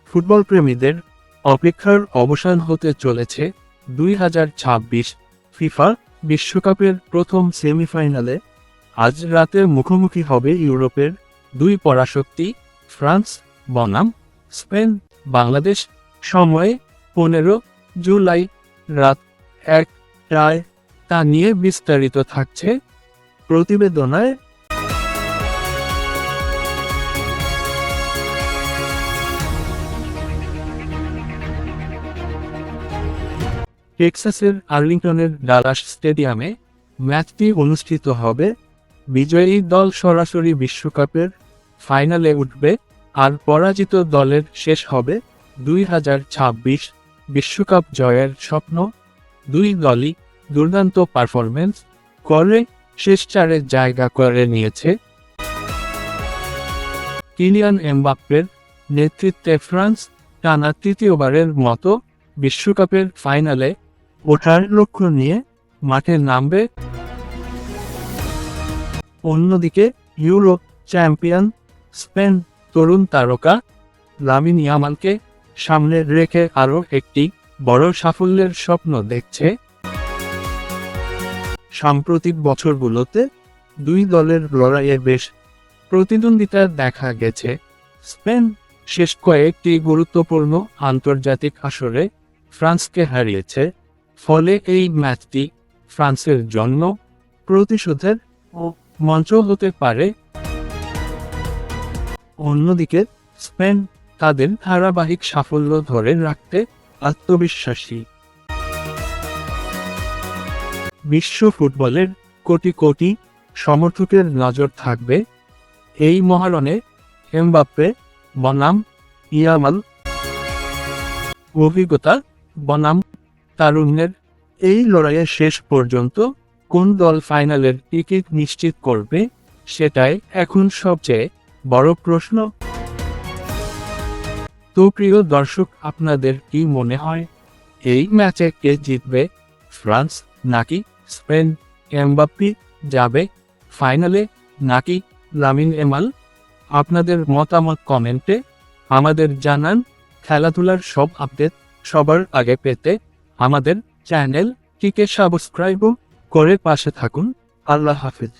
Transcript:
Football প্রেমীদের অপেক্ষার অবসান হতে চলেছে 2026 ফিফা বিশ্বকাপের প্রথম সেমিফাইনালে আজ রাতে মুখোমুখি হবে ইউরোপের দুই পরাশক্তি ফ্রান্স বনাম স্পেন। বাংলাদেশ সময়ে 15 জুলাই রাত 1টায় তা নিয়ে বিস্তারিত থাকছে প্রতিবেদনায়। টেক্সাসের আর্লিংটনের ডালাস স্টেডিয়ামে ম্যাচটি অনুষ্ঠিত হবে। বিজয়ী দল সরাসরি বিশ্বকাপের ফাইনালে উঠবে, আর পরাজিত দলের শেষ হবে 2026 বিশ্বকাপ জয়ের স্বপ্ন। দুই দলই দুর্দান্ত পারফরম্যান্স করে শেষ চারে জায়গা করে নিয়েছে। কিলিয়ান এমবাপ্পের নেতৃত্বে ফ্রান্স টানা তৃতীয়বারের মতো বিশ্বকাপের ফাইনালে ওঠার লক্ষ্য নিয়ে মাঠে নামবে। অন্যদিকে ইউরো চ্যাম্পিয়ন স্পেন তরুণ তারকা লামিন ইয়ামালকে সামনে রেখে আরও একটি বড় সাফল্যের স্বপ্ন দেখছে। সাম্প্রতিক বছরগুলোতে দুই দলের লড়াইয়ে বেশ প্রতিদ্বন্দ্বিতা দেখা গেছে। স্পেন শেষ কয়েকটি গুরুত্বপূর্ণ আন্তর্জাতিক আসরে ফ্রান্সকে হারিয়েছে, ফলে এই ম্যাচটি ফ্রান্সের জন্য প্রতিশোধের মঞ্চ হতে পারে। অন্যদিকে স্পেন তাদের ধারাবাহিক সাফল্য ধরে রাখতে আত্মবিশ্বাসী। বিশ্ব ফুটবলের কোটি কোটি সমর্থকের নজর থাকবে এই মহারণে। এমবাপ্পে বনাম ইয়ামাল অভিজ্ঞতা বনাম তারুণ্যের এই লড়াইয়ে শেষ পর্যন্ত কোন দল ফাইনালের টিকিট নিশ্চিত করবে, সেটাই এখন সবচেয়ে বড় প্রশ্ন। তো প্রিয় দর্শক, আপনাদের কি মনে হয় এই ম্যাচে কে জিতবে, ফ্রান্স নাকি স্পেন? এমবাপ্পে যাবে ফাইনালে নাকি লামিন ইয়ামাল? আপনাদের মতামত কমেন্টে আমাদের জানান। খেলাধুলার সব আপডেট সবার আগে পেতে আমাদের চ্যানেলটিকে সাবস্ক্রাইব করে পাশে থাকুন। আল্লাহ হাফেজ।